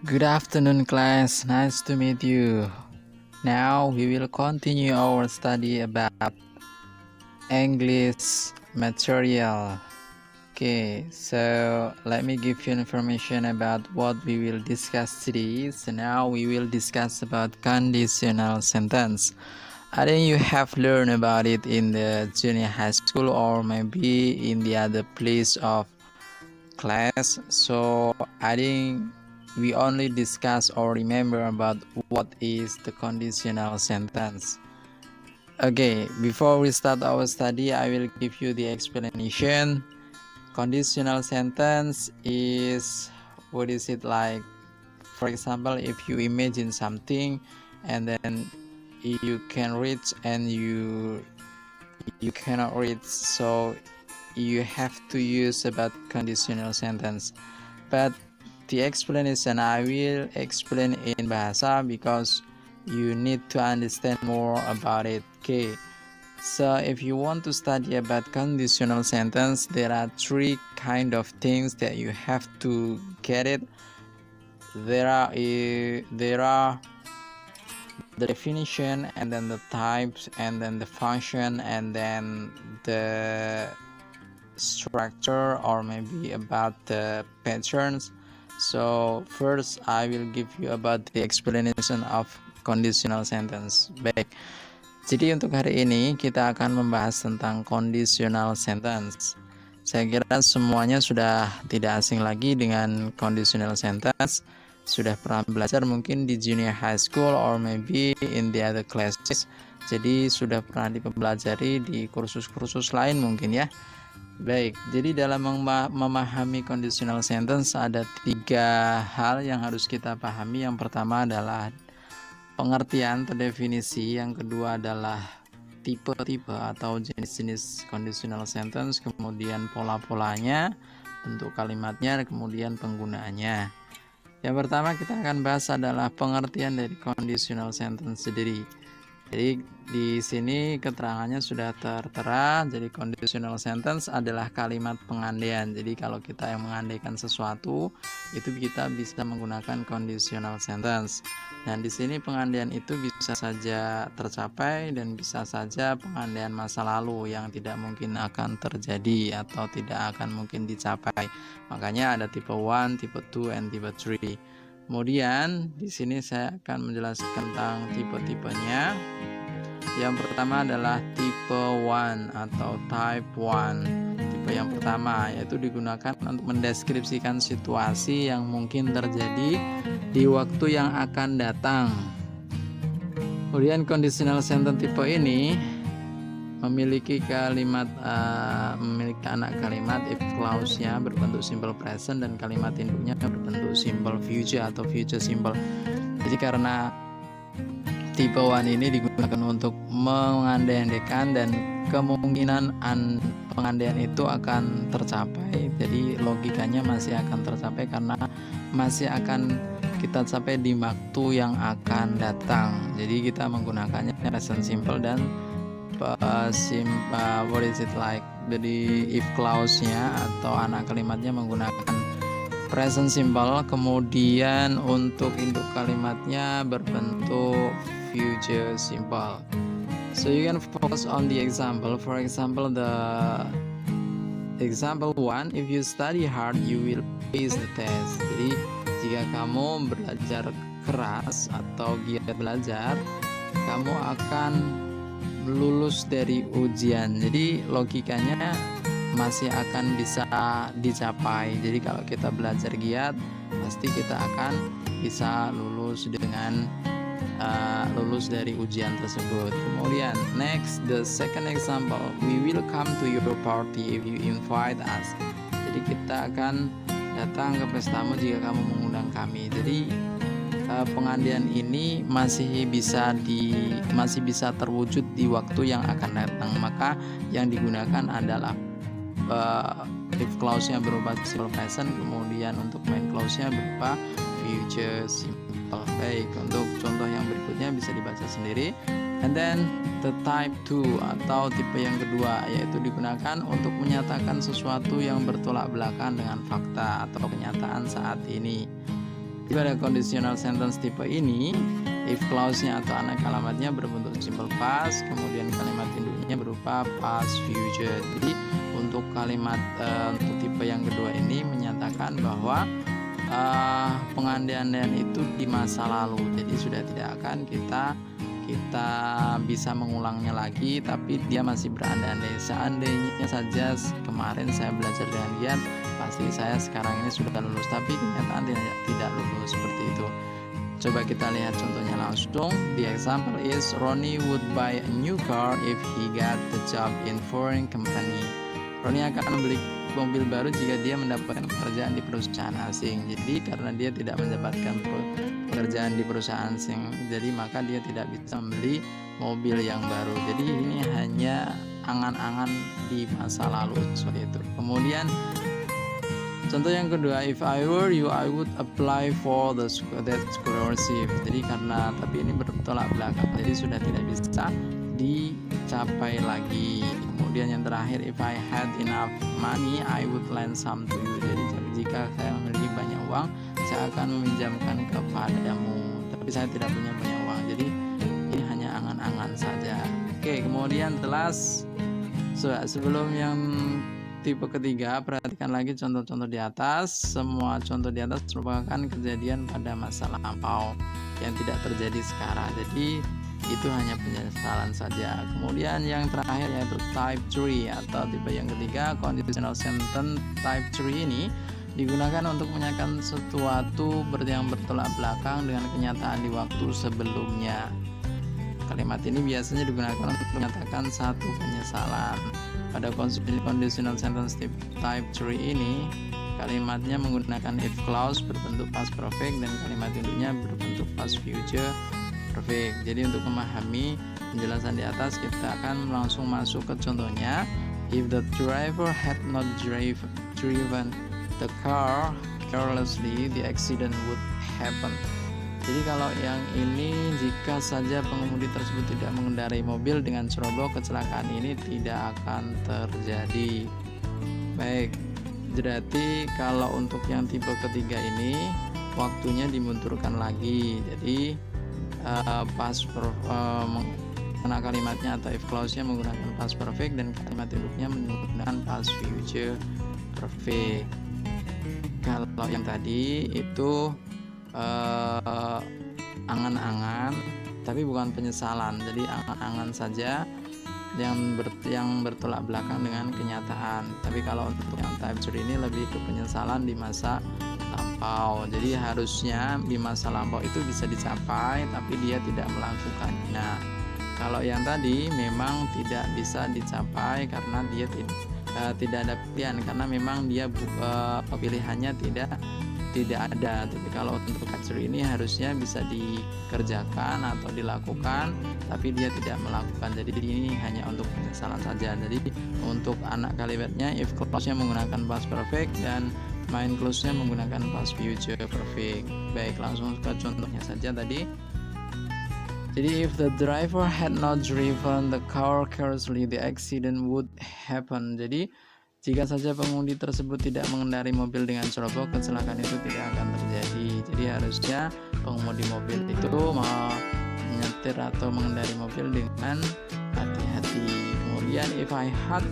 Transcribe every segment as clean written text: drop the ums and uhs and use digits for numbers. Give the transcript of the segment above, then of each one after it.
Good afternoon, class. Nice to meet you. Now we will continue our study about English material. Okay, so let me give you information about what we will discuss today. So now we will discuss about conditional sentence. I think you have learned about it in the junior high school or maybe in the other place of class. So I think we only discuss or remember about what is the conditional sentence. Okay, before we start our study, I will give you the explanation. Conditional sentence is, what is it like? For example, if you imagine something and then you can read and you cannot read, so you have to use about conditional sentence. But the explanation I will explain in bahasa because you need to understand more about it. Okay, so if you want to study about conditional sentence, there are three kind of things that you have to get it. There are the definition, and then the types, and then the function, and then the structure, or maybe about the patterns. So first I will give you about the explanation of conditional sentence. Baik, jadi untuk hari ini kita akan membahas tentang conditional sentence. Saya kira semuanya sudah tidak asing lagi dengan conditional sentence. Sudah pernah belajar mungkin di junior high school or maybe in the other classes. Jadi sudah pernah dipelajari di kursus-kursus lain mungkin ya. Baik, jadi dalam memahami conditional sentence ada tiga hal yang harus kita pahami. Yang pertama adalah pengertian atau definisi, yang kedua adalah tipe-tipe atau jenis-jenis conditional sentence, kemudian pola-polanya, bentuk kalimatnya, kemudian penggunaannya. Yang pertama kita akan bahas adalah pengertian dari conditional sentence sendiri. Jadi di sini keterangannya sudah tertera. Jadi conditional sentence adalah kalimat pengandaian. Jadi kalau kita yang mengandaikan sesuatu, itu kita bisa menggunakan conditional sentence. Dan di sini pengandaian itu bisa saja tercapai dan bisa saja pengandaian masa lalu yang tidak mungkin akan terjadi atau tidak akan mungkin dicapai. Makanya ada tipe 1, tipe 2, and tipe 3. Kemudian di sini saya akan menjelaskan tentang tipe-tipenya. Yang pertama adalah tipe 1 atau type 1. Tipe yang pertama yaitu digunakan untuk mendeskripsikan situasi yang mungkin terjadi di waktu yang akan datang. Kemudian conditional sentence tipe ini memiliki memiliki anak kalimat if clause-nya berbentuk simple present dan kalimat induknya berbentuk simple future atau future simple. Jadi karena tipe 1 ini digunakan untuk mengandai-andaikan dan kemungkinan pengandaian itu akan tercapai. Jadi logikanya masih akan tercapai karena masih akan kita capai di waktu yang akan datang. Jadi kita menggunakannya present simple dan what is it like? Jadi if clause-nya atau anak kalimatnya menggunakan present simple, kemudian untuk induk kalimatnya berbentuk future simple. So you can focus on the example. For example, the example 1, if you study hard, you will pass the test. Jadi jika kamu belajar keras atau giat belajar, kamu akan lulus dari ujian. Jadi logikanya masih akan bisa dicapai. Jadi kalau kita belajar giat, pasti kita akan bisa lulus dengan lulus dari ujian tersebut. Kemudian next, the second example, we will come to your party if you invite us. Jadi kita akan datang ke pestamu jika kamu mengundang kami. Jadi pengandaian ini masih bisa terwujud di waktu yang akan datang. Maka yang digunakan adalah if clause-nya berupa simple present, kemudian untuk main clause-nya berupa future simple. Baik, untuk contoh yang berikutnya bisa dibaca sendiri. And then the type 2 atau tipe yang kedua, yaitu digunakan untuk menyatakan sesuatu yang bertolak belakang dengan fakta atau kenyataan saat ini. Pada conditional sentence tipe ini, if clause-nya atau anak kalimatnya berbentuk simple past, kemudian kalimat induknya berupa past future. Jadi untuk kalimat untuk tipe yang kedua ini menyatakan bahwa pengandaian itu di masa lalu. Jadi sudah tidak akan kita bisa mengulangnya lagi, tapi dia masih berandai-andai. Seandainya saja kemarin saya belajar dengan giat, pasti saya sekarang ini sudah lulus, tapi kenyataan tidak lulus seperti itu. Coba kita lihat contohnya langsung. The example is Ronnie would buy a new car if he got the job in foreign company. Ronnie akan membeli mobil baru jika dia mendapatkan pekerjaan di perusahaan asing. Jadi karena dia tidak mendapatkan pekerjaan di perusahaan asing, jadi maka dia tidak bisa membeli mobil yang baru. Jadi ini hanya angan-angan di masa lalu seperti itu. Kemudian contoh yang kedua, if I were you, I would apply for that scholarship. Jadi tapi ini bertolak belakang, jadi sudah tidak bisa dicapai lagi. Kemudian yang terakhir, if I had enough money, I would lend some to you. Jadi jika saya memiliki banyak uang, saya akan meminjamkan kepadamu. Tapi saya tidak punya banyak uang, jadi ini hanya angan-angan saja. Oke, kemudian sebelum yang tipe ketiga, perhatikan lagi contoh-contoh di atas. Semua contoh di atas merupakan kejadian pada masa lampau yang tidak terjadi sekarang. Jadi itu hanya penyesalan saja. Kemudian yang terakhir yaitu type 3 atau tipe yang ketiga, conditional sentence type 3 ini digunakan untuk menyatakan sesuatu yang bertolak belakang dengan kenyataan di waktu sebelumnya. Kalimat ini biasanya digunakan untuk menyatakan satu penyesalan. Pada conditional sentence type 3 ini, kalimatnya menggunakan if clause berbentuk past perfect dan kalimat induknya berbentuk past future perfect. Jadi untuk memahami penjelasan di atas, kita akan langsung masuk ke contohnya. If the driver had not driven the car carelessly, the accident would happen. Jadi kalau yang ini, jika saja pengemudi tersebut tidak mengendarai mobil dengan ceroboh, kecelakaan ini tidak akan terjadi. Baik, berarti kalau untuk yang tipe ketiga ini waktunya dimundurkan lagi. Jadi karena kalimatnya atau if clause-nya menggunakan past perfect dan kalimat induknya menggunakan past future perfect. Kalau yang tadi itu angan-angan tapi bukan penyesalan, jadi angan-angan saja yang bertolak belakang dengan kenyataan. Tapi kalau untuk yang type 3 ini lebih ke penyesalan di masa lampau. Jadi harusnya di masa lampau itu bisa dicapai tapi dia tidak melakukannya. Nah, kalau yang tadi memang tidak bisa dicapai karena dia tidak ada pilihan, karena memang dia pilihannya tidak ada. Tapi kalau untuk type ini harusnya bisa dikerjakan atau dilakukan tapi dia tidak melakukan. Jadi ini hanya untuk penyesalan saja. Jadi untuk anak kalimatnya if clause-nya menggunakan past perfect dan main clause-nya menggunakan past future perfect. Baik, langsung ke contohnya saja tadi. Jadi if the driver had not driven the car carelessly, the accident would happen. Jadi jika saja pengemudi tersebut tidak mengendarai mobil dengan ceroboh, kecelakaan itu tidak akan terjadi. Jadi harusnya pengemudi mobil itu menyetir atau mengendarai mobil dengan hati-hati. Kemudian if I had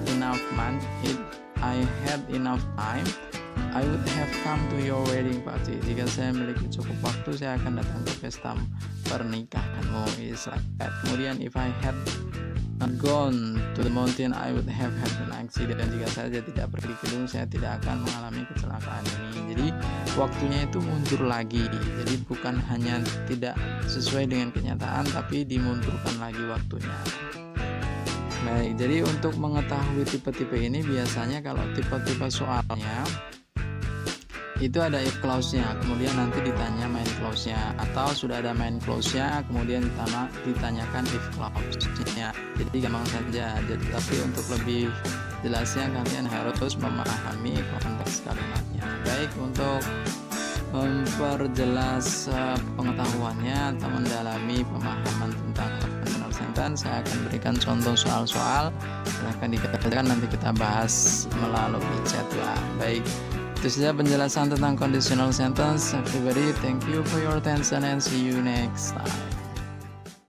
enough money, if I had enough time, I would have come to your wedding party. Jika saya memiliki cukup waktu, saya akan datang ke pesta pernikahanmu. Kemudian if I had not gone to the mountain, I would have had an accident. Jika saya tidak pergi ke gunung, saya tidak akan mengalami kecelakaan ini. Jadi waktunya itu mundur lagi. Jadi bukan hanya tidak sesuai dengan kenyataan, tapi dimundurkan lagi waktunya. Baik, jadi untuk mengetahui tipe-tipe ini biasanya kalau tipe-tipe soalnya itu ada if clause-nya, kemudian nanti ditanya main clause-nya, atau sudah ada main clause-nya kemudian ditanyakan if clause-nya. Jadi gampang saja. Jadi tapi untuk lebih jelasnya kalian harus memahami konteks kalimatnya. Baik, untuk memperjelas pengetahuannya atau mendalami pemahaman tentang conditional sentence, saya akan berikan contoh soal-soal. Silahkan dikerjakan, nanti kita bahas melalui chat lah. Baik, Itu saja penjelasan tentang conditional sentence. Everybody, thank you for your attention and see you next time.